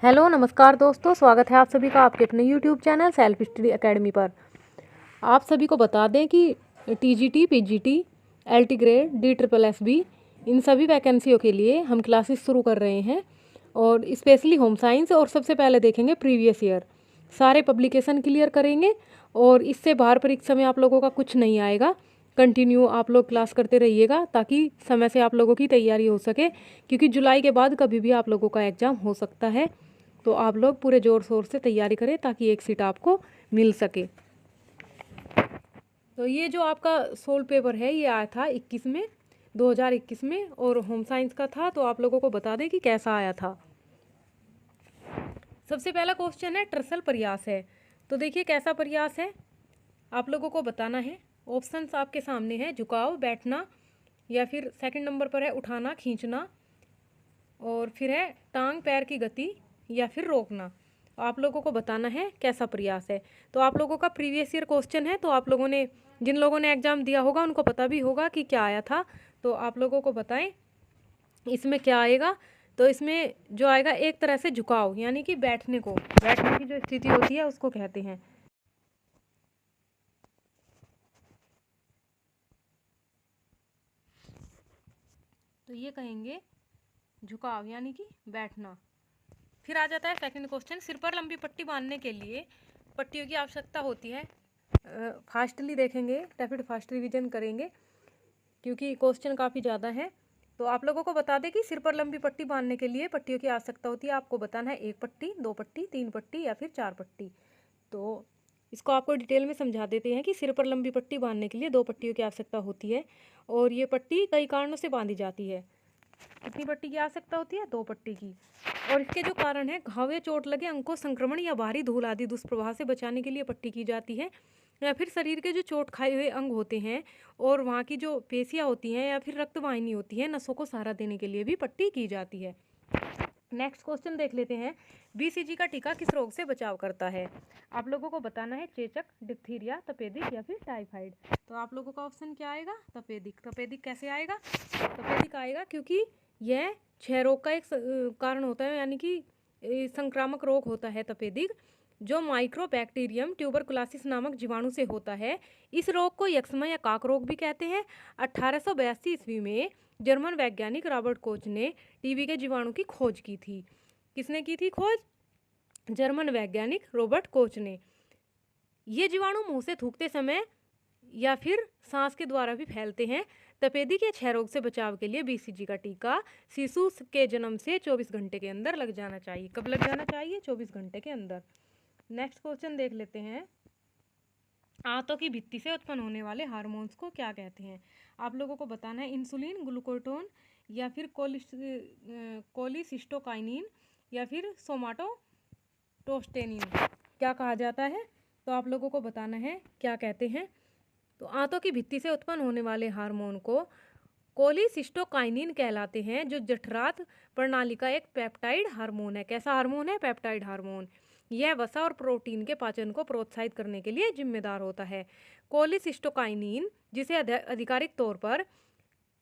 Hello नमस्कार दोस्तों, स्वागत है आप सभी का आपके अपने YouTube channel self study academy पर। आप सभी को बता दें कि TGT, PGT, LT grade, D triple SB इन सभी वैकेंसियों के लिए हम क्लासेस शुरू कर रहे हैं और स्पेशली होम साइंस। और सबसे पहले देखेंगे प्रीवियस ईयर, सारे पब्लिकेशन क्लियर करेंगे और इससे बाहर परीक्षा में आप लोगों का कुछ नहीं आएगा। कंटिन्यू आप लोग क्लास करते रहिएगा ताकि समय से आप लोगों की तैयारी हो सके, क्योंकि जुलाई के बाद कभी भी आप लोगों का एग्ज़ाम हो सकता है। तो आप लोग पूरे ज़ोर शोर से तैयारी करें ताकि एक सीट आपको मिल सके। तो ये जो आपका सोल पेपर है ये आया था 2021 में और होम साइंस का था। तो आप लोगों को बता दें कि कैसा आया था। सबसे पहला क्वेश्चन है ट्रसल प्रयास है। तो देखिए कैसा प्रयास है आप लोगों को बताना है। ऑप्शंस आपके सामने है, झुकाव, बैठना, या फिर सेकंड नंबर पर है उठाना, खींचना, और फिर है टांग पैर की गति, या फिर रोकना। आप लोगों को बताना है कैसा प्रयास है। तो आप लोगों का प्रीवियस ईयर क्वेश्चन है, तो आप लोगों ने जिन लोगों ने एग्ज़ाम दिया होगा उनको पता भी होगा कि क्या आया था। तो आप लोगों को बताएं इसमें क्या आएगा। तो इसमें जो आएगा एक तरह से झुकाव, यानी कि बैठने की जो स्थिति होती है उसको कहते हैं। तो ये कहेंगे झुकाव यानी कि बैठना। फिर आ जाता है सेकंड क्वेश्चन, सिर पर लंबी पट्टी बांधने के लिए पट्टियों की आवश्यकता होती है। फास्टली देखेंगे, रैपिड फास्ट रिवीजन करेंगे क्योंकि क्वेश्चन काफ़ी ज़्यादा है। तो आप लोगों को बता दें कि सिर पर लंबी पट्टी बांधने के लिए पट्टियों की आवश्यकता होती है। आपको बताना है 1 पट्टी, 2 पट्टी, 3 पट्टी या फिर 4 पट्टी। तो इसको आपको डिटेल में समझा देते हैं कि सिर पर लंबी पट्टी बांधने के लिए 2 पट्टियों की आवश्यकता होती है और ये पट्टी कई कारणों से बांधी जाती है। कितनी पट्टी की आवश्यकता होती है? 2 पट्टी की। और इसके जो कारण है, घाव या चोट लगे अंग को संक्रमण या बाहरी धूल आदि दुष्प्रभाव से बचाने के लिए पट्टी की जाती है। या फिर शरीर के जो चोट खाए हुए अंग होते हैं और वहाँ की जो पेशियाँ होती हैं या फिर रक्तवाहिनी होती है, नसों को सहारा देने के लिए भी पट्टी की जाती है। नेक्स्ट क्वेश्चन देख लेते हैं, बीसीजी का टीका किस रोग से बचाव करता है? आप लोगों को बताना है चेचक, डिप्थीरिया, तपेदिक या फिर टाइफाइड। तो आप लोगों का ऑप्शन क्या आएगा? तपेदिक। तपेदिक कैसे आएगा? तपेदिक आएगा क्योंकि यह क्षय रोग का एक कारण होता है, यानी कि संक्रामक रोग होता है तपेदिक, जो माइक्रोबैक्टीरियम ट्यूबरकुलोसिस नामक जीवाणु से होता है। इस रोग को यक्ष्मा या काक रोग भी कहते हैं। 1882 ईस्वी में जर्मन वैज्ञानिक रॉबर्ट कोच ने टीबी के जीवाणु की खोज की थी। किसने की थी खोज? जर्मन वैज्ञानिक रॉबर्ट कोच ने। ये जीवाणु मुंह से थूकते समय या फिर सांस के द्वारा भी फैलते हैं। तपेदिक या क्षय रोग से बचाव के लिए बीसीजी का टीका शिशु के जन्म से 24 घंटे के अंदर लग जाना चाहिए। कब लग जाना चाहिए? 24 घंटे के अंदर। नेक्स्ट क्वेश्चन देख लेते हैं, आंतों की भित्ति से उत्पन्न होने वाले हार्मोन्स को क्या कहते हैं? आप लोगों को बताना है इंसुलिन, ग्लूकोटोन या फिर कोलिसिस्टोकाइनिन या फिर सोमाटोस्टेनिन क्या कहा जाता है? तो आप लोगों को बताना है क्या कहते हैं। तो आंतों की भित्ति से उत्पन्न होने वाले हार्मोन को कोलिसिस्टोकाइनिन कहलाते हैं, जो जठरांत प्रणाली का एक पेप्टाइड हार्मोन है। कैसा हार्मोन है? Peptide hormone. यह वसा और प्रोटीन के पाचन को प्रोत्साहित करने के लिए जिम्मेदार होता है। कोलिसिस्टोकाइनिन, जिसे आधिकारिक तौर पर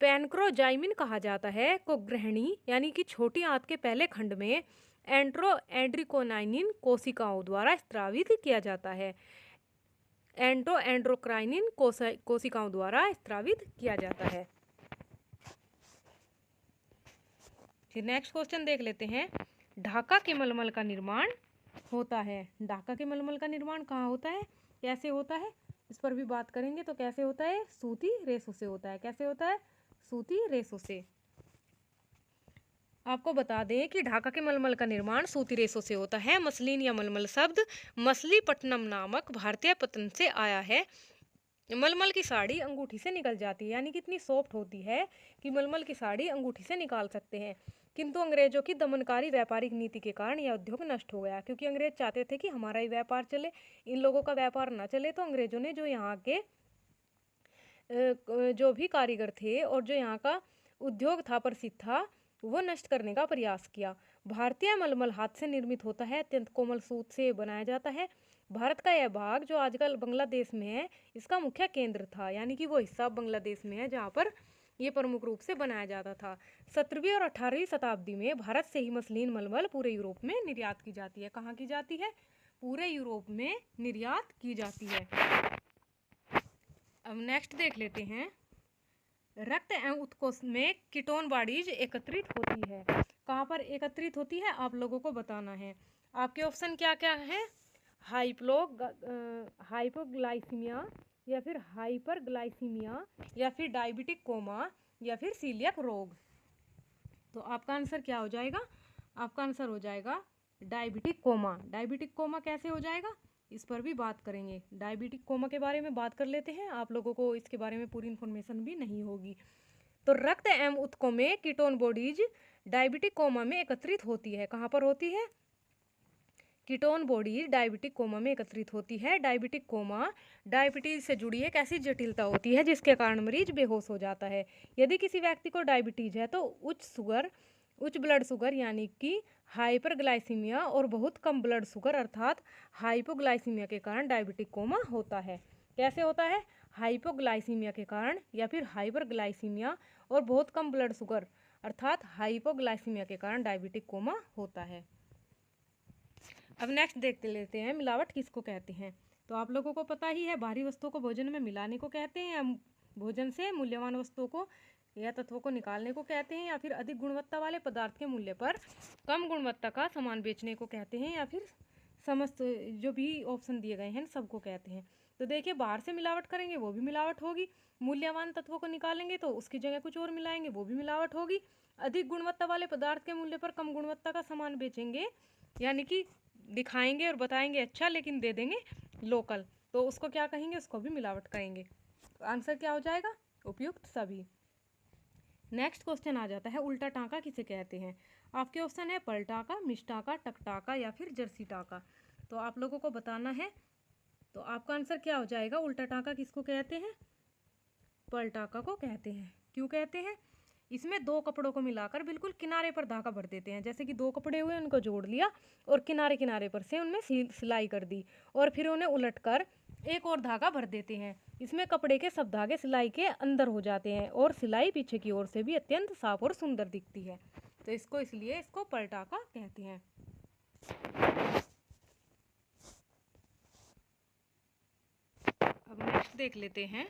पैनक्रोजाइमिन कहा जाता है, को ग्रहणी यानी कि छोटी आंत के पहले खंड में एंड्रोकोनाइनिन कोशिकाओं द्वारा स्त्रावित किया जाता है। एंड्रोक्राइनिन कोशिकाओं द्वारा स्त्रावित किया जाता है। फिर नेक्स्ट क्वेश्चन देख लेते हैं, ढाका के मलमल का निर्माण होता है। ढाका के मलमल का निर्माण कहाँ होता है, कैसे होता है, इस पर भी बात करेंगे। तो कैसे होता है? सूती रेशों से होता है। कैसे होता है? सूती रेशों से। आपको बता दें कि ढाका के मलमल का निर्माण सूती रेशों से होता है। मसलिन या मलमल शब्द मछलीपट्टनम नामक भारतीय पतन से आया है। मलमल की साड़ी अंगूठी से निकल जाती है, यानी कि इतनी सॉफ्ट होती है कि मलमल की साड़ी अंगूठी से निकाल सकते हैं। किंतु अंग्रेजों की दमनकारी व्यापारिक नीति के कारण यह उद्योग नष्ट हो गया, क्योंकि अंग्रेज चाहते थे कि हमारा ही व्यापार चले, इन लोगों का व्यापार ना चले। तो अंग्रेजों ने जो यहाँ के जो भी कारीगर थे और जो यहाँ का उद्योग था, प्रसिद्ध था, वो नष्ट करने का प्रयास किया। भारतीय मलमल हाथ से निर्मित होता है, अत्यंत कोमल सूत से बनाया जाता है। भारत का यह भाग जो आजकल बांग्लादेश में है, इसका मुख्य केंद्र था, यानी कि वो हिस्सा बांग्लादेश में है जहाँ पर ये प्रमुख रूप से बनाया जाता था। 17वीं और 18वीं शताब्दी में भारत से ही मसलिन मलमल पूरे यूरोप में निर्यात की जाती है। कहाँ की जाती है? पूरे यूरोप में निर्यात की जाती है। अब नेक्स्ट देख लेते हैं, रक्त एवं उत्कोष में कीटोन बॉडीज एकत्रित होती है। कहाँ पर एकत्रित होती है आप लोगों को बताना है। आपके ऑप्शन क्या क्या है? हाइपोग्लाइसीमिया या फिर हाइपरग्लाइसीमिया या फिर डायबिटिक कोमा या फिर सीलियक रोग। तो आपका आंसर क्या हो जाएगा? आपका आंसर हो जाएगा डायबिटिक कोमा। डायबिटिक कोमा कैसे हो जाएगा इस पर भी बात करेंगे। डायबिटिक कोमा के बारे में बात कर लेते हैं, आप लोगों को इसके बारे में पूरी इन्फॉर्मेशन भी नहीं होगी। तो रक्त एवं उत्कों में कीटोन बॉडीज डायबिटिक कोमा में एकत्रित होती है। कहाँ पर होती है? कीटोन बॉडीज डायबिटिक कोमा में एकत्रित होती है। डायबिटिक कोमा डायबिटीज से जुड़ी एक ऐसी जटिलता होती है जिसके कारण मरीज बेहोश हो जाता है। यदि किसी व्यक्ति को डायबिटीज है तो उच्च ब्लड शुगर यानी कि हाइपरग्लाइसीमिया और बहुत कम ब्लड शुगर अर्थात हाइपोग्लाइसीमिया के कारण डायबिटिक कोमा होता है। कैसे होता है? हाइपोग्लाइसीमिया के कारण या फिर हाइपरग्लाइसीमिया और बहुत कम ब्लड शुगर अर्थात हाइपोग्लाइसीमिया के कारण डायबिटिक कोमा होता है। अब नेक्स्ट देखते लेते हैं, मिलावट किसको कहते हैं। तो आप लोगों को पता ही है, बाहरी वस्तुओं को भोजन में मिलाने को कहते हैं, या भोजन से मूल्यवान वस्तुओं को या तत्वों को निकालने को कहते हैं, या फिर अधिक गुणवत्ता वाले पदार्थ के मूल्य पर कम गुणवत्ता का सामान बेचने को कहते हैं, या फिर समस्त जो भी ऑप्शन दिए गए हैं सबको कहते हैं। तो देखिए, बाहर से मिलावट करेंगे वो भी मिलावट होगी, मूल्यवान तत्वों को निकालेंगे तो उसकी जगह कुछ और मिलाएंगे वो भी मिलावट होगी, अधिक गुणवत्ता वाले पदार्थ के मूल्य पर कम गुणवत्ता का सामान बेचेंगे यानी कि दिखाएंगे और बताएंगे अच्छा लेकिन दे देंगे लोकल, तो उसको क्या कहेंगे? उसको भी मिलावट कहेंगे। तो आंसर क्या हो जाएगा? उपयुक्त सभी। नेक्स्ट क्वेश्चन आ जाता है, उल्टा टाँका किसे कहते हैं। आपके ऑप्शन है पलटाका, मिष्टाका, टकटाका या फिर जर्सी टाका। तो आप लोगों को बताना है। तो आपका आंसर क्या हो जाएगा? उल्टा टाँका किसको कहते हैं? पलटाका को कहते हैं। क्यों कहते हैं? इसमें दो कपड़ों को मिलाकर बिल्कुल किनारे पर धागा भर देते हैं। जैसे कि दो कपड़े हुए, उनको जोड़ लिया और किनारे किनारे पर से उनमें सिलाई कर दी और फिर उन्हें उलटकर एक और धागा भर देते हैं। इसमें कपड़े के सब धागे सिलाई के अंदर हो जाते हैं और सिलाई पीछे की ओर से भी अत्यंत साफ और सुंदर दिखती है। तो इसलिए इसको पलटाका कहते हैं। अब नेक्स्ट देख लेते हैं,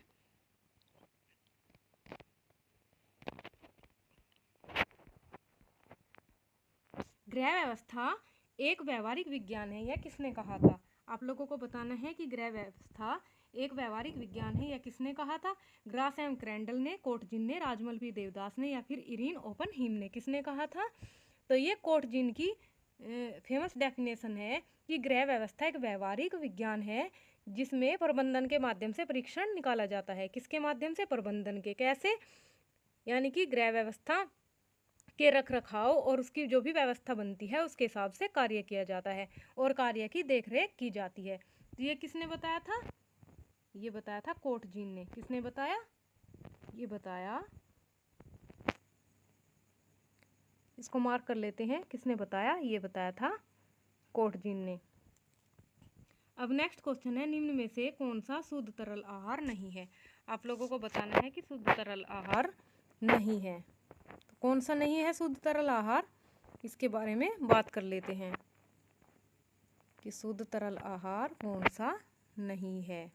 गृह व्यवस्था एक व्यवहारिक विज्ञान है, यह किसने कहा था। आप लोगों को बताना है कि गृह व्यवस्था एक व्यवहारिक विज्ञान है, यह किसने कहा था। ग्रास एम क्रैंडल ने, कोटजिन ने, राजमल पी देवदास ने या फिर इरीन ओपनहीम ने, किसने कहा था। तो ये कोटजिन की फेमस डेफिनेशन है कि गृह व्यवस्था एक व्यवहारिक विज्ञान है जिसमें प्रबंधन के माध्यम से परीक्षण निकाला जाता है। किसके माध्यम से? प्रबंधन के। कैसे? यानी कि गृह व्यवस्था के रख रखाव और उसकी जो भी व्यवस्था बनती है उसके हिसाब से कार्य किया जाता है और कार्य की देखरेख की जाती है। तो ये किसने बताया था? ये बताया था कोटजिन ने। किसने बताया? ये बताया, इसको मार्क कर लेते हैं, किसने बताया? ये बताया था कोटजिन ने। अब नेक्स्ट क्वेश्चन है, निम्न में से कौन सा शुद्ध तरल आहार नहीं है। आप लोगों को बताना है कि शुद्ध तरल आहार नहीं है। तो कौन सा नहीं है शुद्ध तरल आहार, इसके बारे में बात कर लेते हैं कि शुद्ध तरल आहार कौन सा नहीं है।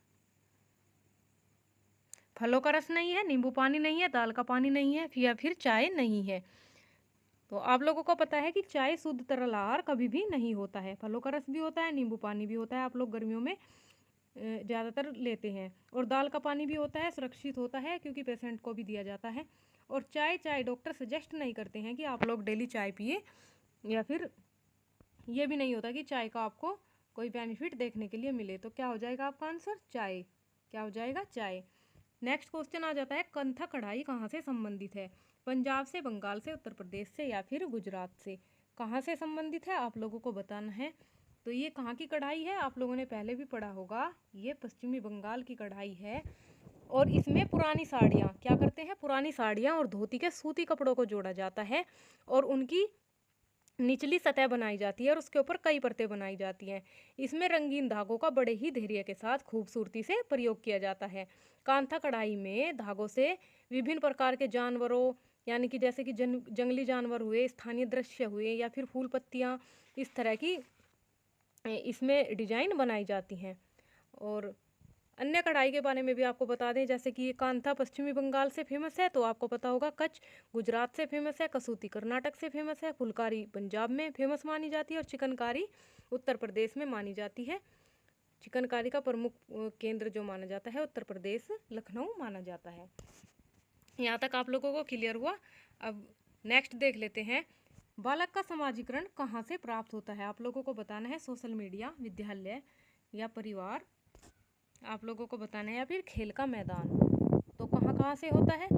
फलों का रस नहीं है, नींबू पानी नहीं है, दाल का पानी नहीं है या फिर चाय नहीं है। तो आप लोगों को पता है कि चाय शुद्ध तरल आहार कभी भी नहीं होता है। फलों का रस भी होता है, नींबू पानी भी होता है, आप लोग गर्मियों में ज़्यादातर लेते हैं, और दाल का पानी भी होता है, सुरक्षित होता है क्योंकि पेशेंट को भी दिया जाता है। और चाय डॉक्टर सजेस्ट नहीं करते हैं कि आप लोग डेली चाय पिए, या फिर ये भी नहीं होता कि चाय का आपको कोई बेनिफिट देखने के लिए मिले। तो क्या हो जाएगा आपका आंसर? चाय। क्या हो जाएगा? चाय। नेक्स्ट क्वेश्चन आ जाता है, कंथा कढ़ाई कहाँ से संबंधित है। पंजाब से, बंगाल से, उत्तर प्रदेश से या फिर गुजरात से। कहाँ से संबंधित है आप लोगों को बताना है। तो ये कहाँ की कढ़ाई है आप लोगों ने पहले भी पढ़ा होगा, ये पश्चिमी बंगाल की कढ़ाई है। और इसमें पुरानी साड़ियाँ क्या करते हैं, पुरानी साड़ियाँ और धोती के सूती कपड़ों को जोड़ा जाता है और उनकी निचली सतह बनाई जाती है और उसके ऊपर कई परतें बनाई जाती हैं। इसमें रंगीन धागों का बड़े ही धैर्य के साथ खूबसूरती से प्रयोग किया जाता है। कांथा कढ़ाई में धागों से विभिन्न प्रकार के जानवरों, यानी कि जैसे कि जंगली जानवर हुए, स्थानीय दृश्य हुए, या फिर फूल पत्तियाँ, इस तरह की इसमें डिजाइन बनाई जाती हैं। और अन्य कढ़ाई के बारे में भी आपको बता दें, जैसे कि कांथा पश्चिमी बंगाल से फेमस है, तो आपको पता होगा कच्छ गुजरात से फेमस है, कसूती कर्नाटक से फेमस है, फुलकारी पंजाब में फेमस मानी जाती है, और चिकनकारी उत्तर प्रदेश में मानी जाती है। चिकनकारी का प्रमुख केंद्र जो माना जाता है उत्तर प्रदेश लखनऊ माना जाता है। यहाँ तक आप लोगों को क्लियर हुआ। अब नेक्स्ट देख लेते हैं, बालक का समाजीकरण कहाँ से प्राप्त होता है। आप लोगों को बताना है सोशल मीडिया, विद्यालय या परिवार, आप लोगों को बताना है, या फिर खेल का मैदान। तो कहाँ कहाँ से होता है।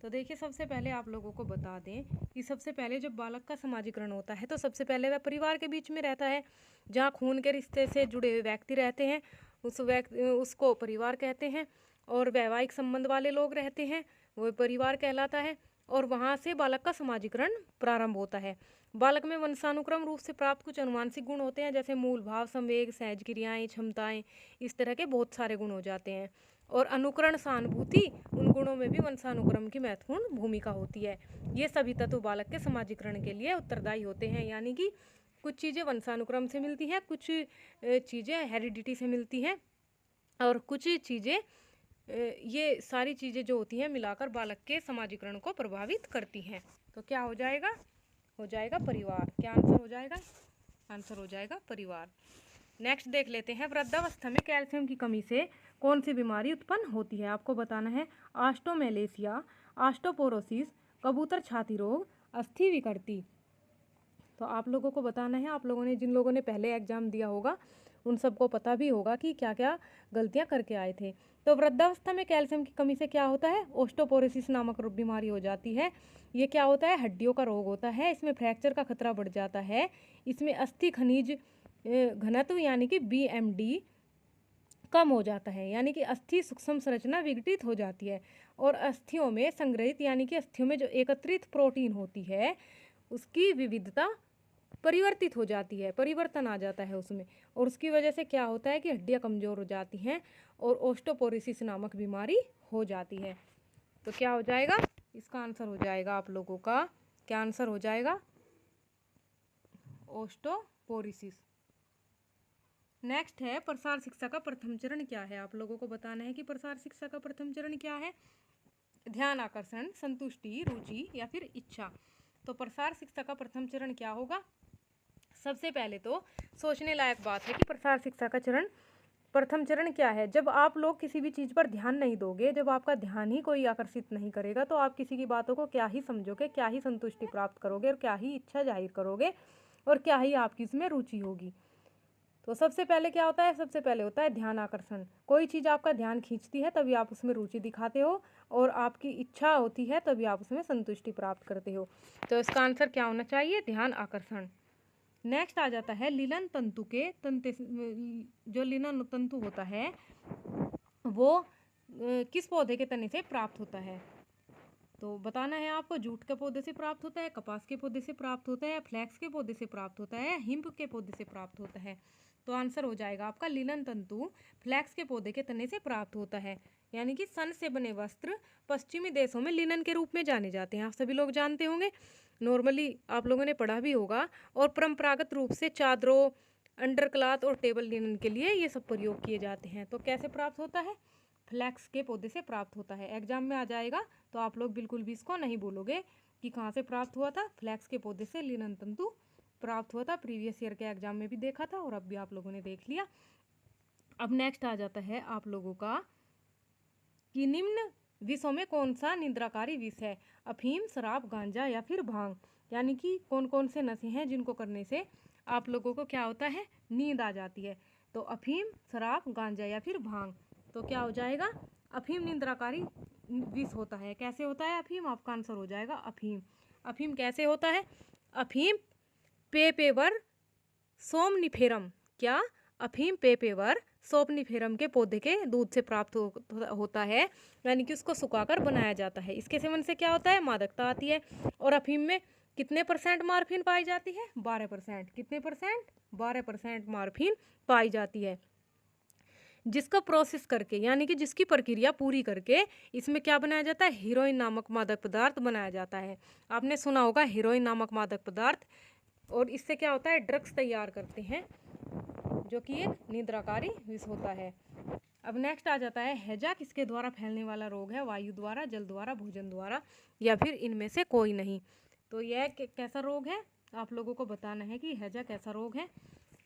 तो देखिए, सबसे पहले आप लोगों को बता दें कि सबसे पहले जब बालक का समाजीकरण होता है तो सबसे पहले वह परिवार के बीच में रहता है, जहाँ खून के रिश्ते से जुड़े हुए व्यक्ति रहते हैं, उसको परिवार कहते हैं। और वैवाहिक संबंध वाले लोग रहते हैं, वो परिवार कहलाता है। और वहाँ से बालक का समाजीकरण प्रारंभ होता है। बालक में वंशानुक्रम रूप से प्राप्त कुछ अनुवांशिक गुण होते हैं, जैसे मूल भाव, संवेग, सहज क्रियाएं, क्षमताएं, इस तरह के बहुत सारे गुण हो जाते हैं। और अनुकरण, सहानुभूति, उन गुणों में भी वंशानुक्रम की महत्वपूर्ण भूमिका होती है। ये सभी तत्व बालक के समाजीकरण के लिए उत्तरदायी होते हैं, यानी कि कुछ चीज़ें वंशानुक्रम से मिलती हैं, कुछ चीज़ें हेरिडिटी से मिलती हैं, और कुछ चीज़ें ये सारी चीज़ें जो होती हैं मिलाकर बालक के समाजीकरण को प्रभावित करती हैं। तो क्या हो जाएगा, हो जाएगा परिवार। क्या आंसर हो जाएगा, आंसर हो जाएगा परिवार। नेक्स्ट देख लेते हैं, वृद्धावस्था में कैल्शियम की कमी से कौन सी बीमारी उत्पन्न होती है। आपको बताना है, ऑस्टोमेलेसिया, ऑस्टोपोरोसिस, कबूतर छाती रोग, अस्थि विकृति। तो आप लोगों को बताना है, आप लोगों ने, जिन लोगों ने पहले एग्जाम दिया होगा उन सबको पता भी होगा कि क्या क्या गलतियां करके आए थे। तो वृद्धावस्था में कैल्शियम की कमी से क्या होता है, ऑस्टोपोरोसिस नामक बीमारी हो जाती है। ये क्या होता है, हड्डियों का रोग होता है। इसमें फ्रैक्चर का खतरा बढ़ जाता है। इसमें अस्थि खनिज घनत्व यानी कि BMD कम हो जाता है, यानी कि अस्थि सूक्ष्म संरचना विघटित हो जाती है। और अस्थियों में संग्रहित, यानी कि अस्थियों में जो एकत्रित प्रोटीन होती है उसकी विविधता परिवर्तित हो जाती है, परिवर्तन आ जाता है उसमें। और उसकी वजह से क्या होता है कि हड्डियां कमज़ोर हो जाती हैं और ऑस्टोपोरोसिस नामक बीमारी हो जाती है। तो क्या हो जाएगा, इसका आंसर हो जाएगा आप लोगों का, क्या आंसर हो जाएगा, ऑस्टोपोरोसिस। नेक्स्ट है, प्रसार शिक्षा का प्रथम चरण क्या है। आप लोगों को बताना है कि प्रसार शिक्षा का प्रथम चरण क्या है। ध्यान आकर्षण, संतुष्टि, रुचि या फिर इच्छा। तो प्रसार शिक्षा का प्रथम चरण क्या होगा। सबसे पहले तो सोचने लायक बात है कि प्रसार शिक्षा का प्रथम चरण क्या है। जब आप लोग किसी भी चीज़ पर ध्यान नहीं दोगे, जब आपका ध्यान ही कोई आकर्षित नहीं करेगा, तो आप किसी की बातों को क्या ही समझोगे, क्या ही संतुष्टि प्राप्त करोगे, और क्या ही इच्छा जाहिर करोगे, और क्या ही आपकी इसमें रुचि होगी। तो सबसे पहले क्या होता है, सबसे पहले होता है ध्यान आकर्षण। कोई चीज़ आपका ध्यान खींचती है तभी आप उसमें रुचि दिखाते हो, और आपकी इच्छा होती है तभी आप उसमें संतुष्टि प्राप्त करते हो। तो इसका आंसर क्या होना चाहिए, ध्यान आकर्षण। नेक्स्ट आ जाता है, लिनन तंतु के तंते, जो लिनन तंतु होता है वो किस पौधे के तने से प्राप्त होता है। तो बताना है आपको, जूट के पौधे से प्राप्त होता है, कपास के पौधे से प्राप्त होता है, फ्लैक्स के पौधे से प्राप्त होता है, हिम्प के पौधे से प्राप्त होता है। तो आंसर हो जाएगा आपका, लिनन तंतु फ्लैक्स के पौधे के तने से प्राप्त होता है। यानी कि सन से बने वस्त्र पश्चिमी देशों में लिनन के रूप में जाने जाते हैं, आप सभी लोग जानते होंगे, नॉर्मली आप लोगों ने पढ़ा भी होगा। और परंपरागत रूप से चादरों, अंडर क्लॉथ और टेबल लिनन के लिए ये सब प्रयोग किए जाते हैं। तो कैसे प्राप्त होता है, फ्लैक्स के पौधे से प्राप्त होता है। एग्जाम में आ जाएगा, तो आप लोग बिल्कुल भी इसको नहीं बोलोगे कि कहाँ से प्राप्त हुआ था। फ्लैक्स के पौधे से लिनन तंतु प्राप्त हुआ था, प्रीवियस ईयर के एग्जाम में भी देखा था और अब भी आप लोगों ने देख लिया। अब नेक्स्ट आ जाता है आप लोगों का कि निम्न विषों में कौन सा निद्राकारी विष है। अफीम, शराब, गांजा या फिर भांग। यानी कि कौन कौन से नशे हैं जिनको करने से आप लोगों को क्या होता है, नींद आ जाती है। तो अफीम, शराब, गांजा या फिर भांग। तो क्या हो जाएगा, अफीम निद्राकारी विष होता है। कैसे होता है अफीम, आपका आंसर हो जाएगा अफीम। अफीम कैसे होता है, अफीम पेपेवर सोमनिफेरम, क्या, अफीम पेपेवर सोमनिफेरम के पौधे के दूध से प्राप्त होता है, यानी कि उसको सुखाकर बनाया जाता है। इसके सेवन से क्या होता है, मादकता आती है। और अफीम में कितने परसेंट मॉर्फिन पाई जाती है? 12%। कितने परसेंट? 12% मॉर्फिन पाई जाती है, जिसका प्रोसेस करके यानी कि जिसकी प्रक्रिया पूरी करके इसमें क्या बनाया जाता है? हीरोइन नामक मादक पदार्थ बनाया जाता है। आपने सुना होगा हीरोइन नामक मादक पदार्थ। और इससे क्या होता है? ड्रग्स तैयार करते हैं, जो कि एक निद्राकारी विष होता है। अब नेक्स्ट आ जाता है हैजा किसके द्वारा फैलने वाला रोग है? वायु द्वारा, जल द्वारा, भोजन द्वारा, या फिर इनमें से कोई नहीं। तो यह कैसा रोग है? आप लोगों को बताना है कि हैजा कैसा रोग है।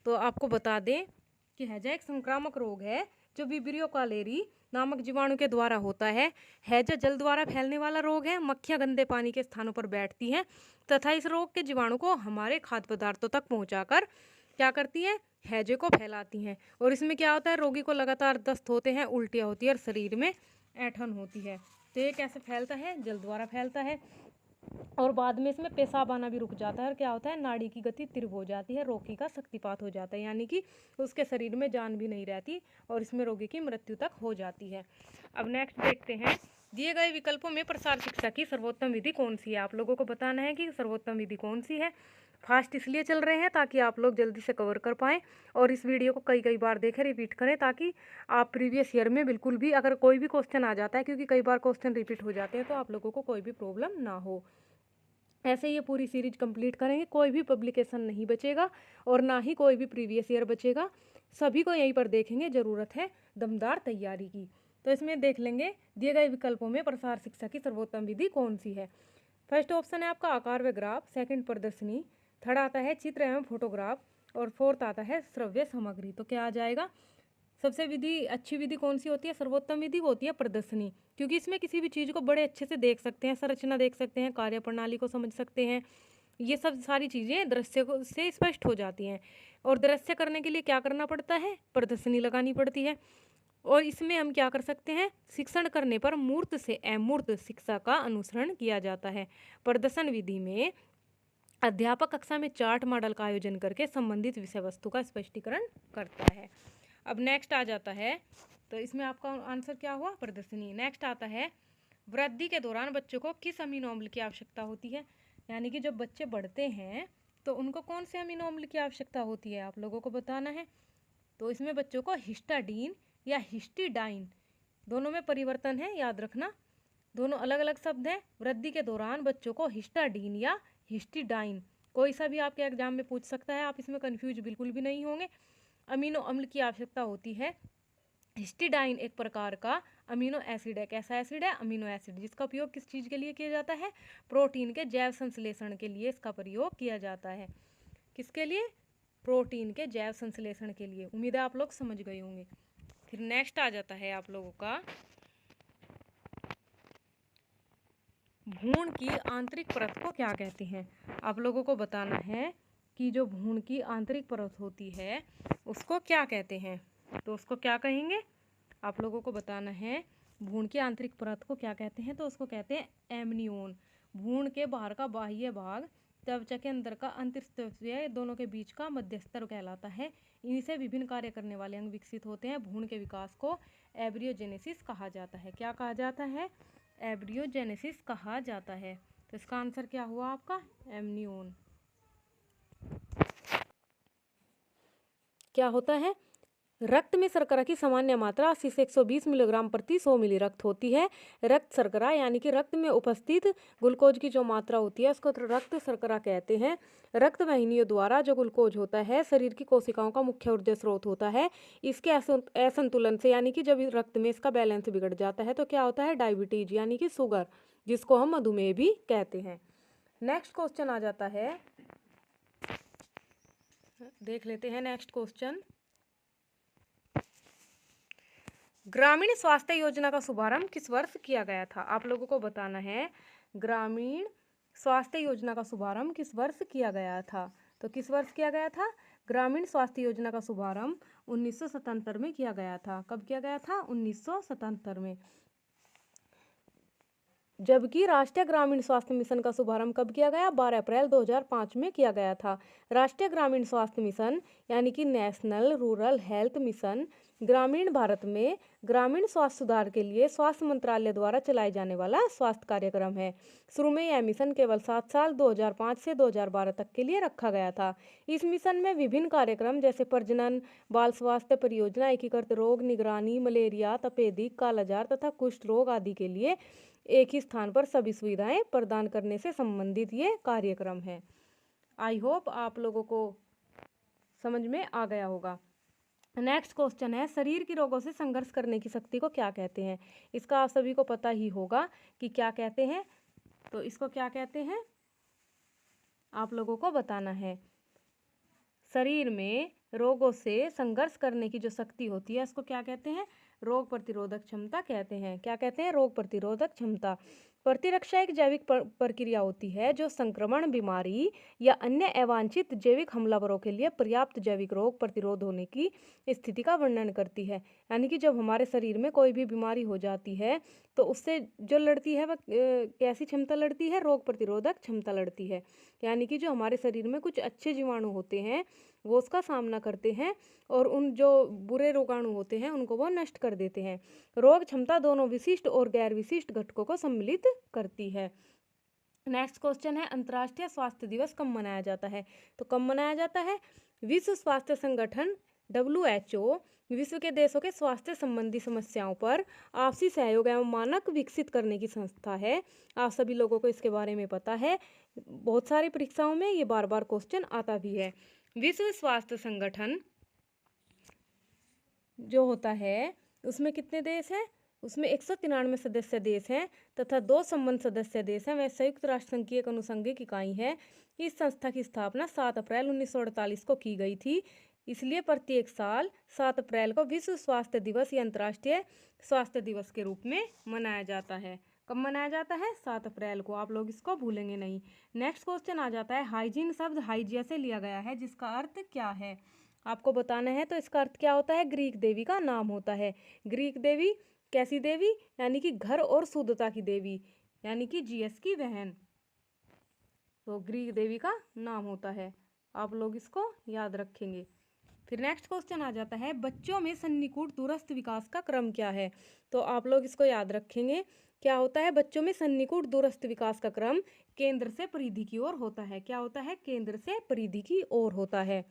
तो आपको बता दें कि हैजा एक संक्रामक रोग है जो विब्रियो कालेरी नामक जीवाणु के द्वारा होता है। हैजा जल द्वारा फैलने वाला रोग है। मक्खियां गंदे पानी के स्थानों पर बैठती हैं तथा इस रोग के जीवाणु को हमारे खाद्य पदार्थों तक पहुंचाकर क्या करती हैं? हैजे को फैलाती हैं। और इसमें क्या होता है? रोगी को लगातार दस्त होते हैं, उल्टियाँ होती है और शरीर में ऐंठन होती है। तो ये कैसे फैलता है? जल द्वारा फैलता है। और बाद में इसमें पेशाब आना भी रुक जाता है और क्या होता है? नाड़ी की गति तीव्र हो जाती है, रोगी का शक्तिपात हो जाता है, यानी कि उसके शरीर में जान भी नहीं रहती और इसमें रोगी की मृत्यु तक हो जाती है। अब नेक्स्ट देखते हैं, दिए गए विकल्पों में प्रसार शिक्षा की सर्वोत्तम विधि कौन सी है? आप लोगों को बताना है कि सर्वोत्तम विधि कौन सी है। फास्ट इसलिए चल रहे हैं ताकि आप लोग जल्दी से कवर कर पाएँ और इस वीडियो को कई कई बार देखें, रिपीट करें, ताकि आप प्रीवियस ईयर में बिल्कुल भी अगर कोई भी क्वेश्चन आ जाता है, क्योंकि कई बार क्वेश्चन रिपीट हो जाते हैं, तो आप लोगों को कोई भी प्रॉब्लम ना हो। ऐसे ये पूरी सीरीज कंप्लीट करेंगे, कोई भी पब्लिकेशन नहीं बचेगा और ना ही कोई भी प्रीवियस ईयर बचेगा, सभी को यहीं पर देखेंगे। ज़रूरत है दमदार तैयारी की। तो इसमें देख लेंगे दिए गए विकल्पों में प्रसार शिक्षा की सर्वोत्तम विधि कौन सी है। फर्स्ट ऑप्शन है आपका आकार व ग्राफ, सेकंड प्रदर्शनी, थर्ड आता है चित्र एवं फोटोग्राफ और फोर्थ आता है श्रव्य सामग्री। तो क्या आ जाएगा? सबसे विधि अच्छी विधि कौन सी होती है? सर्वोत्तम विधि होती है प्रदर्शनी, क्योंकि इसमें किसी भी चीज़ को बड़े अच्छे से देख सकते हैं, संरचना देख सकते हैं, कार्य प्रणाली को समझ सकते हैं। ये सब सारी चीज़ें दृश्य को से स्पष्ट हो जाती हैं। और दृश्य करने के लिए क्या करना पड़ता है? प्रदर्शनी लगानी पड़ती है। और इसमें हम क्या कर सकते हैं? शिक्षण करने पर मूर्त से अमूर्त शिक्षा का अनुसरण किया जाता है। प्रदर्शन विधि में अध्यापक कक्षा में चार्ट मॉडल का आयोजन करके संबंधित विषय वस्तु का स्पष्टीकरण करता है। अब नेक्स्ट आ जाता है, तो इसमें आपका आंसर क्या हुआ? प्रदर्शनी। नेक्स्ट आता है, वृद्धि के दौरान बच्चों को किस अमीनो अम्ल की आवश्यकता होती है? यानी कि जब बच्चे बढ़ते हैं तो उनको कौन से अमीनो अम्ल की आवश्यकता होती है? आप लोगों को बताना है। तो इसमें बच्चों को हिस्टाडीन या हिस्टीडाइन, दोनों में परिवर्तन है, याद रखना, दोनों अलग अलग शब्द हैं। वृद्धि के दौरान बच्चों को हिस्टाडीन या हिस्टीडाइन, कोई सा भी आपके एग्जाम में पूछ सकता है, आप इसमें कंफ्यूज बिल्कुल भी नहीं होंगे। अमीनो अम्ल की आवश्यकता होती है। हिस्टीडाइन एक प्रकार का अमीनो एसिड है। कैसा एसिड है? अमीनो एसिड, जिसका उपयोग किस चीज़ के लिए किया जाता है? प्रोटीन के जैव संश्लेषण के लिए इसका प्रयोग किया जाता है। किसके लिए? प्रोटीन के जैव संश्लेषण के लिए। उम्मीद है आप लोग समझ गए होंगे। फिर नेक्स्ट आ जाता है आप लोगों का, भ्रूण की आंतरिक परत को क्या कहते हैं? आप लोगों को बताना है कि जो भ्रूण की आंतरिक परत होती है उसको क्या कहते हैं। तो उसको क्या कहेंगे? आप लोगों को बताना है भ्रूण की आंतरिक परत को क्या कहते हैं। तो उसको कहते हैं एमनियोन। भ्रूण के बाहर का बाह्य भाग, त्वचा के अंदर का अंतःस्थितिय, दोनों के बीच का मध्यस्तर कहलाता है। इनसे विभिन्न कार्य करने वाले अंग विकसित होते हैं। भ्रूण के विकास को एब्रियोजेनेसिस कहा जाता है। क्या कहा जाता है? एब्रियोजेनेसिस कहा जाता है। तो इसका आंसर क्या हुआ आपका? एमनियोन। क्या होता है? रक्त में शर्करा की सामान्य मात्रा 80 से 120 मिलीग्राम प्रति 100 मिली रक्त होती है। रक्त शर्करा यानी कि रक्त में उपस्थित ग्लूकोज की जो मात्रा होती है उसको रक्त शर्करा कहते हैं। रक्त वाहिनियों द्वारा जो ग्लूकोज होता है शरीर की कोशिकाओं का मुख्य ऊर्जा स्रोत होता है। इसके असंतुलन से यानी कि जब रक्त में इसका बैलेंस बिगड़ जाता है तो क्या होता है? डायबिटीज यानी कि शुगर, जिसको हम मधुमेह भी कहते हैं। नेक्स्ट क्वेश्चन आ जाता है, देख लेते हैं नेक्स्ट क्वेश्चन। ग्रामीण स्वास्थ्य योजना का शुभारंभ किस वर्ष किया गया था? आप लोगों को बताना है ग्रामीण स्वास्थ्य योजना का शुभारंभ किस वर्ष किया गया था। तो किस वर्ष किया गया था? ग्रामीण स्वास्थ्य योजना का शुभारंभ 1977 में किया गया था। कब किया गया था? 1977 में। जबकि राष्ट्रीय ग्रामीण स्वास्थ्य मिशन का शुभारंभ कब किया गया? 12 अप्रैल 2005 में किया गया था। राष्ट्रीय ग्रामीण स्वास्थ्य मिशन यानी कि नेशनल रूरल हेल्थ मिशन ग्रामीण भारत में ग्रामीण स्वास्थ्य सुधार के लिए स्वास्थ्य मंत्रालय द्वारा चलाए जाने वाला स्वास्थ्य कार्यक्रम है। शुरू में यह मिशन केवल 7 साल 2005 से 2012 तक के लिए रखा गया था। इस मिशन में विभिन्न कार्यक्रम जैसे प्रजनन, बाल स्वास्थ्य परियोजना, एकीकृत रोग निगरानी, मलेरिया, तपेदिक, कालाजार तथा कुष्ठ रोग आदि के लिए एक ही स्थान पर सभी सुविधाएं प्रदान करने से संबंधित ये कार्यक्रम है। आई होप आप लोगों को समझ में आ गया होगा। नेक्स्ट क्वेश्चन है, शरीर की रोगों से संघर्ष करने की शक्ति को क्या कहते हैं? इसका आप सभी को पता ही होगा कि क्या कहते हैं। तो इसको क्या कहते हैं आप लोगों को बताना है। शरीर में रोगों से संघर्ष करने की जो शक्ति होती है इसको क्या कहते हैं? रोग प्रतिरोधक क्षमता कहते हैं। क्या कहते हैं? रोग प्रतिरोधक क्षमता। प्रतिरक्षा एक जैविक प्रक्रिया होती है जो संक्रमण, बीमारी या अन्य अवांछित जैविक हमलावरों के लिए पर्याप्त जैविक रोग प्रतिरोध होने की स्थिति का वर्णन करती है। यानी कि जब हमारे शरीर में कोई भी बीमारी हो जाती है तो उससे जो लड़ती है वह कैसी क्षमता लड़ती है? रोग प्रतिरोधक क्षमता लड़ती है। यानी कि जो हमारे शरीर में कुछ अच्छे जीवाणु होते हैं वो उसका सामना करते हैं और उन जो बुरे रोगाणु होते हैं उनको वो नष्ट कर देते हैं। रोग क्षमता दोनों विशिष्ट और गैर विशिष्ट घटकों को सम्मिलित करती है। नेक्स्ट क्वेश्चन है, अंतर्राष्ट्रीय स्वास्थ्य दिवस कब मनाया जाता है? तो कब मनाया जाता है? विश्व स्वास्थ्य संगठन WHO विश्व के देशों के स्वास्थ्य संबंधी समस्याओं पर आपसी सहयोग एवं मानक विकसित करने की संस्था है। आप सभी लोगों को इसके बारे में पता है, बहुत सारी परीक्षाओं में ये बार बार क्वेश्चन आता भी है। विश्व स्वास्थ्य संगठन जो होता है उसमें कितने देश हैं? उसमें 193 सदस्य देश हैं तथा 2 संबंध सदस्य देश हैं। वह संयुक्त राष्ट्र संघ की एक अनुषंगिक इकाई है। इस संस्था की स्थापना 7 अप्रैल 1948 को की गई थी। इसलिए प्रत्येक साल 7 अप्रैल को विश्व स्वास्थ्य दिवस या अंतर्राष्ट्रीय स्वास्थ्य दिवस के रूप में मनाया जाता है। कब मनाया जाता है? 7 अप्रैल को। आप लोग इसको भूलेंगे नहीं। नेक्स्ट क्वेश्चन आ जाता है, हाइजीन शब्द हाइजिया से लिया गया है जिसका अर्थ क्या है? आपको बताना है। तो इसका अर्थ क्या होता है? ग्रीक देवी का नाम होता है। ग्रीक देवी कैसी देवी? यानी कि घर और शुद्धता की देवी, यानी कि जीएस की बहन। तो ग्रीक देवी का नाम होता है। आप लोग इसको याद रखेंगे। फिर नेक्स्ट क्वेश्चन आ जाता है, बच्चों में सन्निकूट दूरस्थ विकास का क्रम क्या है? तो आप लोग इसको याद रखेंगे। क्या होता है? बच्चों में सन्निकूट दूरस्थ विकास का क्रम केंद्र से परिधि की ओर होता है। क्या होता है? केंद्र से परिधि की ओर होता है।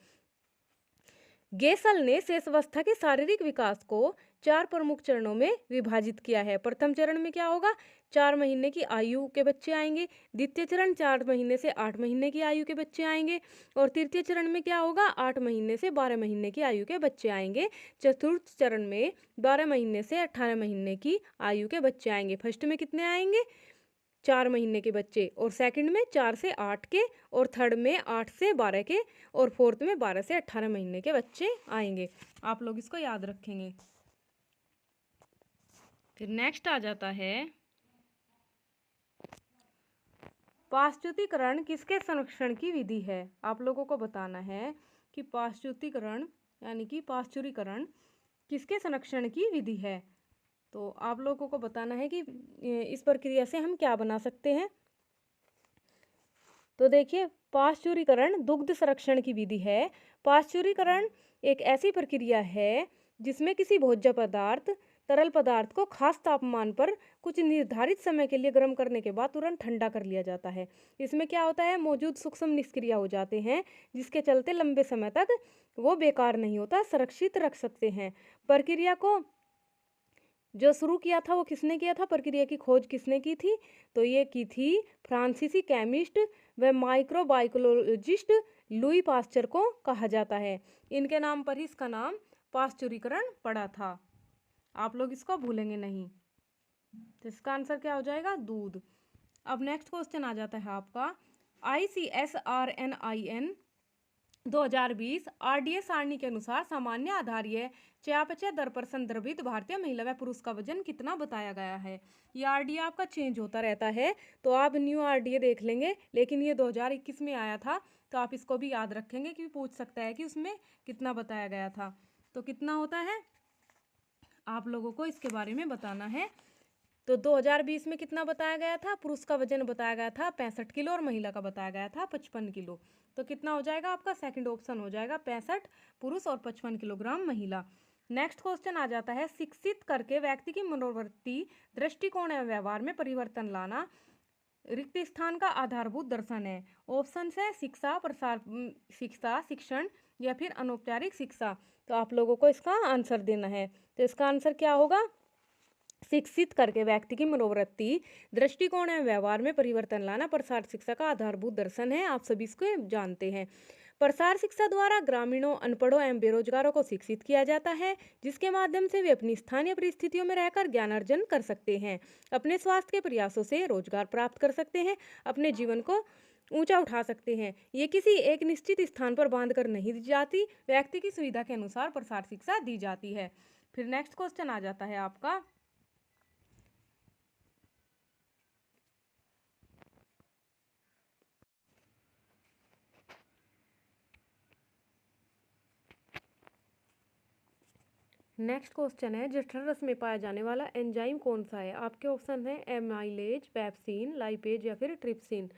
गेसल ने शेषावस्था के शारीरिक विकास को 4 प्रमुख चरणों में विभाजित किया है। प्रथम चरण में क्या होगा? 4 महीने की आयु के बच्चे आएंगे। द्वितीय चरण 4 महीने से 8 महीने की आयु के बच्चे आएंगे और तृतीय चरण में क्या होगा? 8 महीने से 12 महीने की आयु के बच्चे आएंगे। चतुर्थ चरण में 12 महीने से 18 महीने की आयु के बच्चे आएंगे। फर्स्ट में कितने आएंगे? 4 महीने के बच्चे, और सेकंड में 4 से 8 के, और थर्ड में 8 से 12 के, और फोर्थ में 12 से 18 महीने के बच्चे आएंगे। आप लोग इसको याद रखेंगे। फिर नेक्स्ट आ जाता है, पाश्चुतीकरण किसके संरक्षण की विधि है? आप लोगों को बताना है कि पाश्चुतीकरण यानी कि पाश्चुरीकरण किसके संरक्षण की विधि है। तो आप लोगों को बताना है कि इस प्रक्रिया से हम क्या बना सकते हैं। तो देखिए, पाश्चुरीकरण दुग्ध संरक्षण की विधि है। पाश्चुरीकरण एक ऐसी प्रक्रिया है जिसमें किसी भोज्य पदार्थ, तरल पदार्थ को खास तापमान पर कुछ निर्धारित समय के लिए गर्म करने के बाद तुरंत ठंडा कर लिया जाता है। इसमें क्या होता है? मौजूद सूक्ष्म निष्क्रिय हो जाते हैं जिसके चलते लंबे समय तक वो बेकार नहीं होता, सुरक्षित रख सकते हैं। प्रक्रिया को जो शुरू किया था वो किसने किया था? प्रक्रिया की खोज किसने की थी? तो ये की थी फ्रांसीसी केमिस्ट व माइक्रोबायोलॉजिस्ट लुई पास्चर को कहा जाता है। इनके नाम पर ही इसका नाम पाश्चुरीकरण पड़ा था। आप लोग इसको भूलेंगे नहीं। तो इसका आंसर क्या हो जाएगा? दूध। अब नेक्स्ट क्वेश्चन आ जाता है आपका, ICSRNIN 2020 RDA सारणी के अनुसार सामान्य आधारीय चयापचय दर पर संदर्भित भारतीय महिला व पुरुष का वजन कितना बताया गया है? ये RDA आपका चेंज होता रहता है, तो आप न्यू RDA देख लेंगे, लेकिन ये 2021 में आया था, तो आप इसको भी याद रखेंगे कि पूछ सकता है कि उसमें कितना बताया गया था। तो कितना होता है आप लोगों को इसके बारे में बताना है। तो 2020 में कितना बताया गया था? पुरुष का वजन बताया गया था 65 किलो और महिला का बताया गया था 55 किलो। तो कितना हो जाएगा आपका? सेकंड ऑप्शन हो जाएगा, 65 पुरुष और 55 किलोग्राम महिला। नेक्स्ट क्वेश्चन आ जाता है, शिक्षित करके व्यक्ति की मनोवृत्ति, दृष्टिकोण एवं व्यवहार में परिवर्तन लाना रिक्त स्थान का आधारभूत दर्शन है। ऑप्शन है शिक्षा, प्रसार शिक्षा, शिक्षण या फिर अनौपचारिक शिक्षा। तो आप लोगों को इसका आंसर देना है। तो इसका आंसर क्या होगा? शिक्षित करके व्यक्ति की मनोवृत्ति, दृष्टिकोण एवं व्यवहार में परिवर्तन लाना प्रसार शिक्षा का आधारभूत दर्शन है। आप सभी इसको जानते हैं। प्रसार शिक्षा द्वारा ग्रामीणों, अनपढ़ों एवं बेरोजगारों को शिक्षित किया जाता है, जिसके माध्यम से वे अपनी स्थानीय परिस्थितियों में रहकर ज्ञान अर्जन कर सकते हैं, अपने स्वास्थ्य के प्रयासों से रोजगार प्राप्त कर सकते हैं, अपने जीवन को ऊंचा उठा सकते हैं। ये किसी एक निश्चित स्थान पर बांधकर नहीं दी जाती, व्यक्ति की सुविधा के अनुसार प्रसार शिक्षा दी जाती है। फिर नेक्स्ट क्वेश्चन आ जाता है आपका, नेक्स्ट क्वेश्चन है, जठर रस में पाया जाने वाला एंजाइम कौन सा है? आपके ऑप्शन है एमाइलेज, पेप्सिन, लाइपेज या फिर ट्रिप्सिन।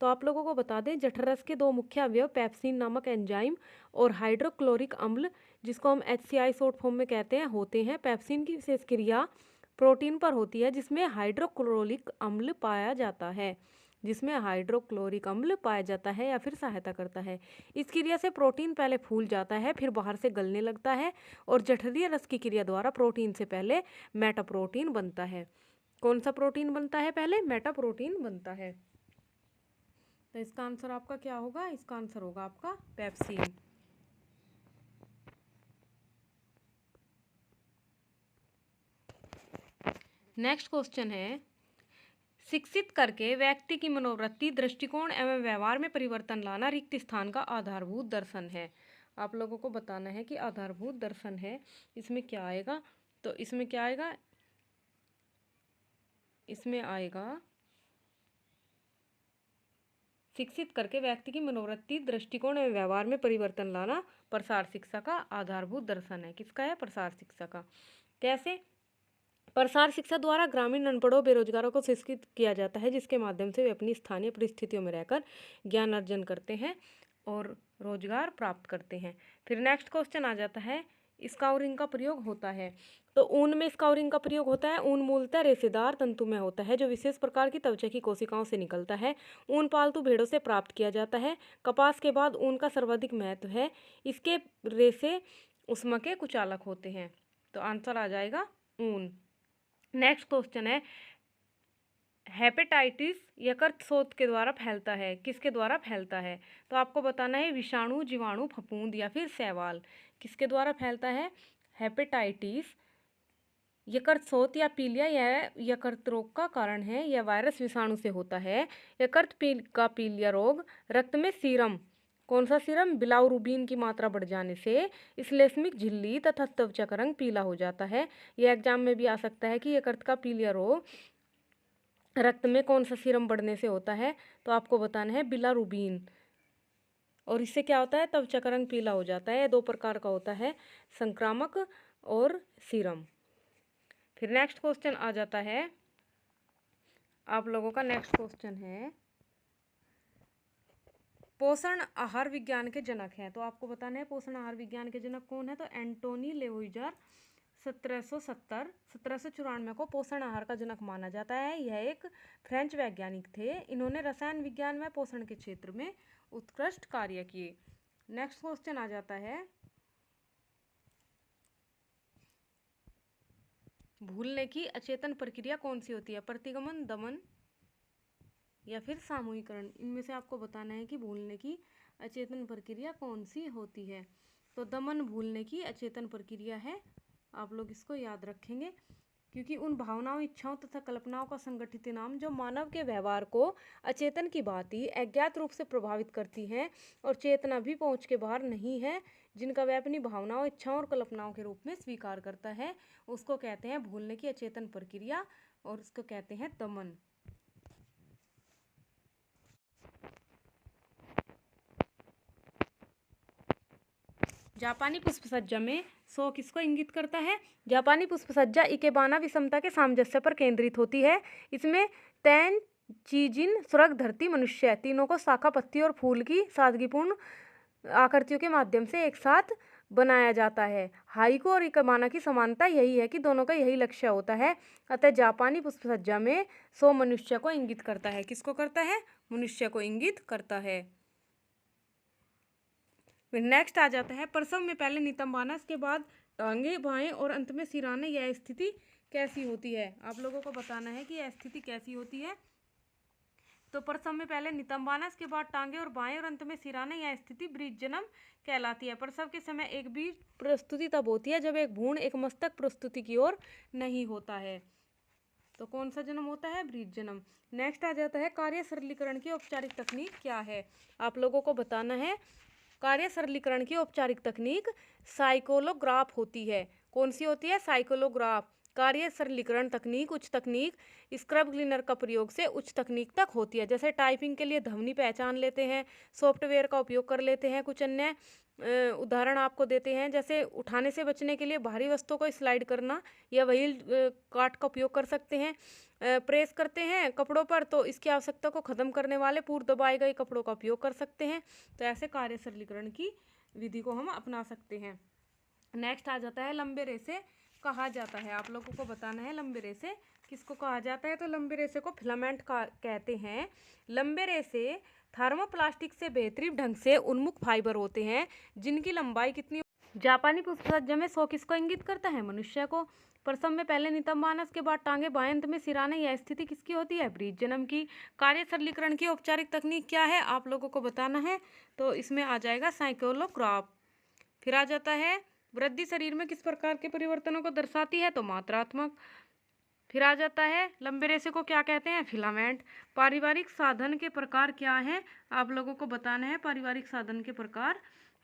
तो आप लोगों को बता दें, जठर रस के दो मुख्य अवयव पेप्सिन नामक एंजाइम और हाइड्रोक्लोरिक अम्ल, जिसको हम HCl शॉर्ट फॉर्म में कहते हैं, होते हैं। पेप्सिन की विशेष क्रिया प्रोटीन पर होती है, जिसमें हाइड्रोक्लोरिक अम्ल पाया जाता है, जिसमें हाइड्रोक्लोरिक अम्ल पाया जाता है या फिर सहायता करता है। इस क्रिया से प्रोटीन पहले फूल जाता है, फिर बाहर से गलने लगता है, और जठरीय रस की क्रिया द्वारा प्रोटीन से पहले मेटाप्रोटीन बनता है। कौन सा प्रोटीन बनता है? पहले मेटाप्रोटीन बनता है। तो इसका आंसर आपका क्या होगा? इसका आंसर होगा आपका पेप्सिन। नेक्स्ट क्वेश्चन है, शिक्षित करके व्यक्ति की मनोवृत्ति, दृष्टिकोण एवं व्यवहार में परिवर्तन लाना रिक्त स्थान का आधारभूत दर्शन है। आप लोगों को बताना है कि आधारभूत दर्शन है, इसमें क्या आएगा? तो इसमें क्या आएगा? इसमें आएगा शिक्षित करके व्यक्ति की मनोवृत्ति, दृष्टिकोण एवं व्यवहार में परिवर्तन लाना प्रसार शिक्षा का आधारभूत दर्शन है। किसका है? प्रसार शिक्षा का। कैसे? प्रसार शिक्षा द्वारा ग्रामीण, अनपढ़ों, बेरोजगारों को शिक्षित किया जाता है, जिसके माध्यम से वे अपनी स्थानीय परिस्थितियों में रहकर ज्ञान अर्जन करते हैं और रोजगार प्राप्त करते हैं। फिर नेक्स्ट क्वेश्चन आ जाता है, स्काउरिंग का प्रयोग होता है। तो ऊन में स्काउरिंग का प्रयोग होता है। ऊन मूलतः रेशेदार तंतु में होता है, जो विशेष प्रकार की त्वचा की कोशिकाओं से निकलता है। ऊन पालतू भेड़ों से प्राप्त किया जाता है। कपास के बाद ऊन का सर्वाधिक महत्व है। इसके रेशे ऊष्मा के कुचालक होते हैं। तो आंसर आ जाएगा ऊन। नेक्स्ट क्वेश्चन है, हेपेटाइटिस यकृत शोथ के द्वारा फैलता है। किसके द्वारा फैलता है? तो आपको बताना है विषाणु, जीवाणु, फफूंद या फिर शैवाल। किसके द्वारा फैलता है? हेपेटाइटिस यकृत शोथ या पीलिया यह यकृत रोग का कारण है। यह वायरस विषाणु से होता है। यकृत का पीलिया रोग रक्त में सीरम, कौन सा सीरम? बिलाउरुबिन की मात्रा बढ़ जाने से श्लेष्मिक झिल्ली तथा त्वचा का रंग पीला हो जाता है। यह एग्जाम में भी आ सकता है कि यकृत का पीलिया रोग रक्त में कौन सा सीरम बढ़ने से होता है? तो आपको बताना है बिलारुबिन। और इससे क्या होता है? त्वचा का रंग पीला हो जाता है। दो प्रकार का होता है, संक्रामक और सीरम। फिर नेक्स्ट क्वेश्चन आ जाता है आप लोगों का। नेक्स्ट क्वेश्चन है, पोषण आहार विज्ञान के जनक हैं। तो आपको बताना है पोषण आहार विज्ञान के जनक कौन है? तो एंटोनी लेवोइजर 1794 को पोषण आहार का जनक माना जाता है। यह एक फ्रेंच वैज्ञानिक थे। इन्होंने रसायन विज्ञान में पोषण के क्षेत्र में उत्कृष्ट कार्य किए। नेक्स्ट क्वेश्चन आ जाता है, भूलने की अचेतन प्रक्रिया कौन सी होती है? प्रतिगमन, दमन या फिर सामूहिकरण। इनमें से आपको बताना है कि भूलने की अचेतन प्रक्रिया कौन सी होती है। तो दमन भूलने की अचेतन प्रक्रिया है। आप लोग इसको याद रखेंगे, क्योंकि उन भावनाओं, इच्छाओं तथा कल्पनाओं का संगठित नाम जो मानव के व्यवहार को अचेतन की भांति अज्ञात रूप से प्रभावित करती हैं और चेतना भी पहुंच के बाहर नहीं है, जिनका वह अपनी भावनाओं, इच्छाओं और कल्पनाओं के रूप में स्वीकार करता है, उसको कहते हैं भूलने की अचेतन प्रक्रिया, और उसको कहते हैं दमन। जापानी पुष्पसज्जा में 100 किसको इंगित करता है? जापानी पुष्पसज्जा इकेबाना विषमता के सामंजस्य पर केंद्रित होती है। इसमें तैन, चीजिन, स्वर्ग, धरती, मनुष्य तीनों को शाखा, पत्ती और फूल की सादगीपूर्ण आकृतियों के माध्यम से एक साथ बनाया जाता है। हाइकू और इकेबाना की समानता यही है कि दोनों का यही लक्ष्य होता है। अतः जापानी पुष्पसज्जा में 100 मनुष्य को इंगित करता है। किसको करता है? मनुष्य को इंगित करता है। फिर नेक्स्ट आ जाता है प्रसव में पहले नितंबाना, इसके बाद टांगे बाएं और अंत में सिराने। यह स्थिति कैसी होती है? आप लोगों को बताना है कि यह स्थिति कैसी होती है। तो प्रसव में पहले नितंबाना, इसके बाद टांगे और बाएं और अंत में सिराने। यह स्थिति बीज जन्म कहलाती है। प्रसव के समय एक बीज प्रस्तुति तब होती है जब एक भ्रूण एक मस्तक प्रस्तुति की ओर नहीं होता है। तो कौन सा जन्म होता है? बीज जन्म। नेक्स्ट आ जाता है कार्य सरलीकरण की औपचारिक तकनीक क्या है? आप लोगों को बताना है। कार्य सरलीकरण की औपचारिक तकनीक साइक्लोग्राफ होती है। कौन सी होती है? साइक्लोग्राफ। कार्य सरलीकरण तकनीक उच्च तकनीक स्क्रब क्लीनर का प्रयोग से उच्च तकनीक तक होती है। जैसे टाइपिंग के लिए ध्वनि पहचान लेते हैं, सॉफ्टवेयर का उपयोग कर लेते हैं। कुछ अन्य उदाहरण आपको देते हैं, जैसे उठाने से बचने के लिए भारी वस्तुओं को स्लाइड करना या व्हील कार्ट का उपयोग कर सकते हैं। प्रेस करते हैं कपड़ों पर तो इसकी आवश्यकता को खत्म करने वाले पूर्व दबाए गए कपड़ों का उपयोग कर सकते हैं। तो ऐसे कार्य सरलीकरण की विधि को हम अपना सकते हैं। नेक्स्ट आ जाता है लंबे रेसे कहा जाता है। आप लोगों को बताना है लंबे रेसे किसको कहा जाता है। तो लंबे रेसे को फिलामेंट कहते हैं। लंबे रेसे थर्मोप्लास्टिक से बेहतरीन ढंग से उन्मुख फाइबर होते हैं जिनकी लंबाई कितनी। जापानी पुष्पसज्जा में 100 किसको इंगित करता है? मनुष्य को। प्रसव में पहले नितंबानस के बाद टांगे बाएं अंत में सिराने। यह स्थिति किसकी होती है? बीज जन्म की। कार्य सरलीकरण की औपचारिक तकनीक क्या है? आप लोगों को बताना है। तो इसमें आ जाएगा साइक्लोग्राफ। फिर आ जाता है वृद्धि शरीर में किस प्रकार के परिवर्तनों को दर्शाती है? तो मात्रात्मक। फिर आ जाता है लंबे रेसे को क्या कहते हैं? फिलामेंट। पारिवारिक साधन के प्रकार क्या हैं? आप लोगों को बताना है पारिवारिक साधन के प्रकार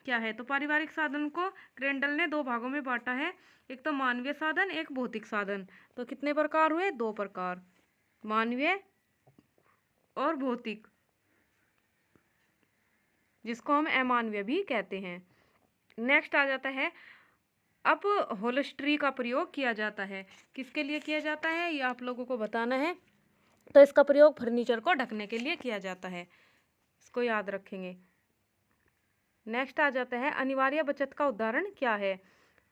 क्या है। तो पारिवारिक साधन को क्रेंडल ने 2 भागों में बांटा है। एक तो मानवीय साधन, एक भौतिक साधन। तो कितने प्रकार हुए? 2 प्रकार, मानवीय और भौतिक, जिसको हम अमानवीय भी कहते हैं। नेक्स्ट आ जाता है अब होल्स्ट्री का प्रयोग किया जाता है। किसके लिए किया जाता है? ये आप लोगों को बताना है। तो इसका प्रयोग फर्नीचर को ढकने के लिए किया जाता है। इसको याद रखेंगे। नेक्स्ट आ जाता है अनिवार्य बचत का उदाहरण क्या है?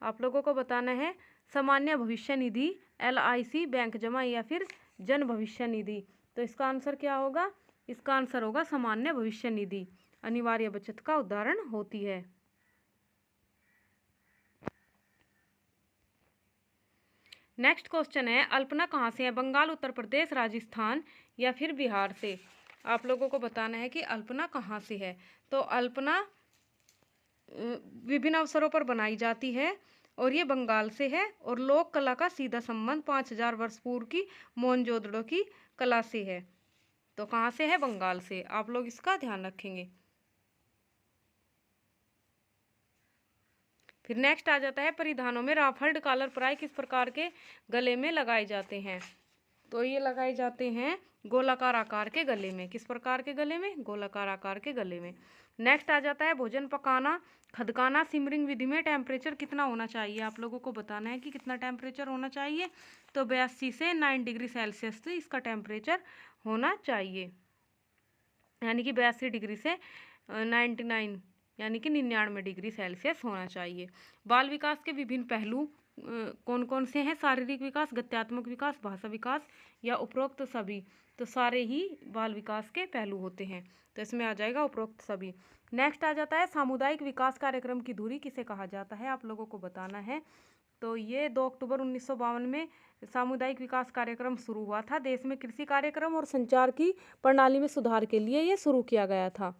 आप लोगों को बताना है सामान्य भविष्य निधि, LIC, बैंक जमा या फिर जन भविष्य निधि। तो इसका आंसर क्या होगा? इसका आंसर होगा सामान्य भविष्य निधि अनिवार्य बचत का उदाहरण होती है। नेक्स्ट क्वेश्चन है अल्पना कहाँ से है? बंगाल, उत्तर प्रदेश, राजस्थान या फिर बिहार से। आप लोगों को बताना है कि अल्पना कहाँ से है। तो अल्पना विभिन्न अवसरों पर बनाई जाती है और ये बंगाल से है और लोक कला का सीधा संबंध 5000 वर्ष पूर्व की मोहनजोदड़ो की कला से है। तो कहाँ से है? बंगाल से। आप लोग इसका ध्यान रखेंगे। फिर नेक्स्ट आ जाता है परिधानों में राफल्ड कॉलर प्राय किस प्रकार के गले में लगाए जाते हैं? तो ये लगाए जाते हैं गोलाकार आकार के गले में। किस प्रकार के गले में? गोलाकार आकार के गले में। नेक्स्ट आ जाता है भोजन पकाना खदकाना सिमरिंग विधि में टेम्परेचर कितना होना चाहिए? आप लोगों को बताना है कि कितना टेम्परेचर होना चाहिए। तो 82 से 9 डिग्री सेल्सियस से इसका टेम्परेचर होना चाहिए, यानी कि 82 डिग्री से 99 यानी कि 99 डिग्री सेल्सियस होना चाहिए। बाल विकास के विभिन्न पहलू कौन कौन से हैं? शारीरिक विकास, गत्यात्मक विकास, भाषा विकास या उपरोक्त सभी। तो सारे ही बाल विकास के पहलू होते हैं। तो इसमें आ जाएगा उपरोक्त सभी। नेक्स्ट आ जाता है सामुदायिक विकास कार्यक्रम की धुरी किसे कहा जाता है? आप लोगों को बताना है। तो ये 2 अक्टूबर 1952 में सामुदायिक विकास कार्यक्रम शुरू हुआ था। देश में कृषि कार्यक्रम और संचार की प्रणाली में सुधार के लिए ये शुरू किया गया था।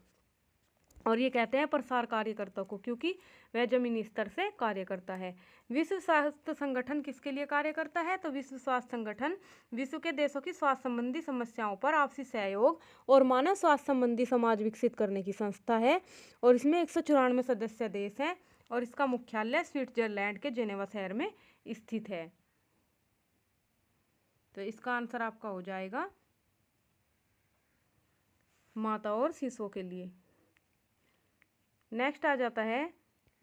और ये कहते हैं प्रसार कार्यकर्ता को, क्योंकि वह जमीनी स्तर से कार्य करता है। विश्व स्वास्थ्य संगठन किसके लिए कार्य करता है? तो विश्व स्वास्थ्य संगठन विश्व के देशों की स्वास्थ्य संबंधी समस्याओं पर आपसी सहयोग और मानव स्वास्थ्य संबंधी समाज विकसित करने की संस्था है। और इसमें 194 सदस्य देश हैं और इसका मुख्यालय स्विट्जरलैंड के जेनेवा शहर में स्थित है। तो इसका आंसर आपका हो जाएगा माता और शिशुओं के लिए। नेक्स्ट आ जाता है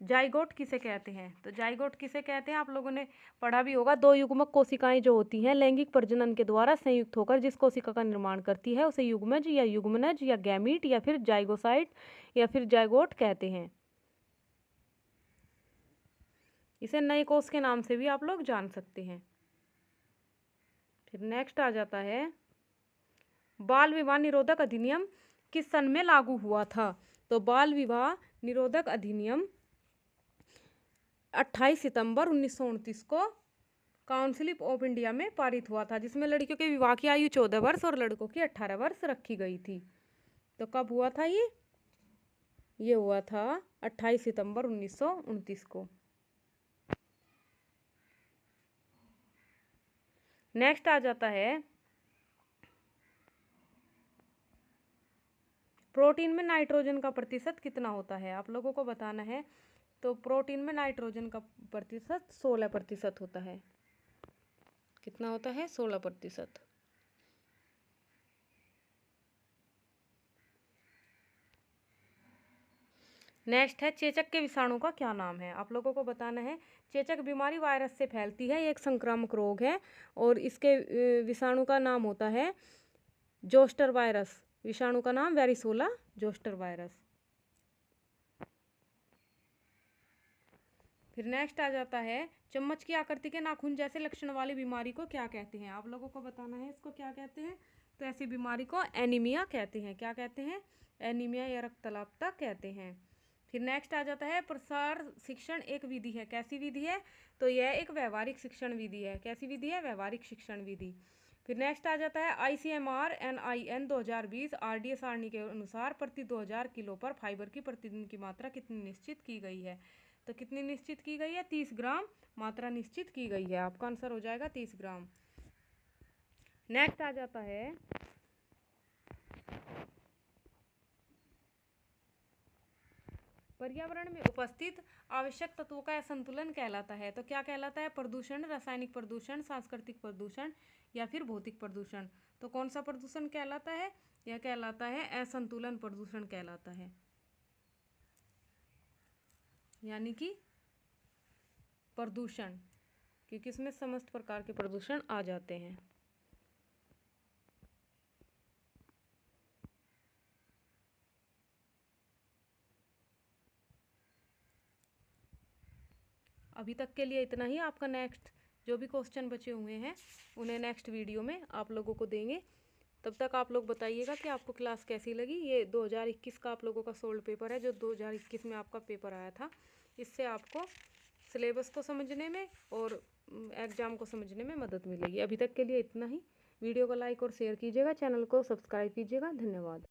जाइगोट किसे कहते हैं? तो जाइगोट किसे कहते हैं आप लोगों ने पढ़ा भी होगा। दो युग्मक कोशिकाएं जो होती हैं लैंगिक प्रजनन के द्वारा संयुक्त होकर जिस कोशिका का निर्माण करती है उसे युग्मज या युग्मनज या गैमीट या फिर जाइगोसाइट या फिर जाइगोट कहते हैं। इसे नए कोष के नाम से भी आप लोग जान सकते हैं। फिर नेक्स्ट आ जाता है बाल विवाह निरोधक अधिनियम किस सन में लागू हुआ था? तो बाल विवाह निरोधक अधिनियम 28 सितंबर 1929 को काउंसिल ऑफ इंडिया में पारित हुआ था, जिसमें लड़कियों के विवाह की आयु 14 वर्ष और लड़कों की 18 वर्ष रखी गई थी। तो कब हुआ था ये हुआ था 28 सितंबर 1929 को। नेक्स्ट आ जाता है प्रोटीन में नाइट्रोजन का प्रतिशत कितना होता है? आप लोगों को बताना है। तो प्रोटीन में नाइट्रोजन का प्रतिशत 16% होता है। कितना होता है? 16%। नेक्स्ट है चेचक के विषाणु का क्या नाम है? आप लोगों को बताना है। चेचक बीमारी वायरस से फैलती है, एक संक्रामक रोग है और इसके विषाणु का नाम होता है जोस्टर वायरस। विषाणु का नाम वेरिसोला जोस्टर वायरस। फिर नेक्स्ट आ जाता है चम्मच की आकृति के नाखून जैसे लक्षण वाली बीमारी को क्या कहते हैं? आप लोगों को बताना है इसको क्या कहते हैं। तो ऐसी बीमारी को एनीमिया कहते हैं। क्या कहते हैं? एनीमिया या रक्तअल्पता कहते हैं। फिर नेक्स्ट आ जाता है प्रसार शिक्षण एक विधि है। कैसी विधि है? तो यह एक व्यवहारिक शिक्षण विधि है। कैसी विधि है? व्यवहारिक शिक्षण विधि। फिर नेक्स्ट आ जाता है ICMR NIN 2020 RDA सारणी के अनुसार प्रति 2000 किलो पर फाइबर की प्रतिदिन की मात्रा कितनी निश्चित की गई है? तो कितनी निश्चित की गई है? 30 ग्राम मात्रा निश्चित की गई है। आपका आंसर हो जाएगा 30 ग्राम। नेक्स्ट आ जाता है पर्यावरण में उपस्थित आवश्यक तत्वों का असंतुलन कहलाता है। तो क्या कहलाता है? प्रदूषण, रासायनिक प्रदूषण, सांस्कृतिक प्रदूषण या फिर भौतिक प्रदूषण। तो कौन सा प्रदूषण कहलाता है? यह कहलाता है असंतुलन प्रदूषण कहलाता है, यानी कि प्रदूषण, क्योंकि इसमें समस्त प्रकार के प्रदूषण आ जाते हैं। अभी तक के लिए इतना ही। आपका नेक्स्ट जो भी क्वेश्चन बचे हुए हैं उन्हें नेक्स्ट वीडियो में आप लोगों को देंगे। तब तक आप लोग बताइएगा कि आपको क्लास कैसी लगी। ये 2021 का आप लोगों का सोल्ड पेपर है जो 2021 में आपका पेपर आया था। इससे आपको सिलेबस को समझने में और एग्ज़ाम को समझने में मदद मिलेगी। अभी तक के लिए इतना ही। वीडियो को लाइक और शेयर कीजिएगा, चैनल को सब्सक्राइब कीजिएगा। धन्यवाद।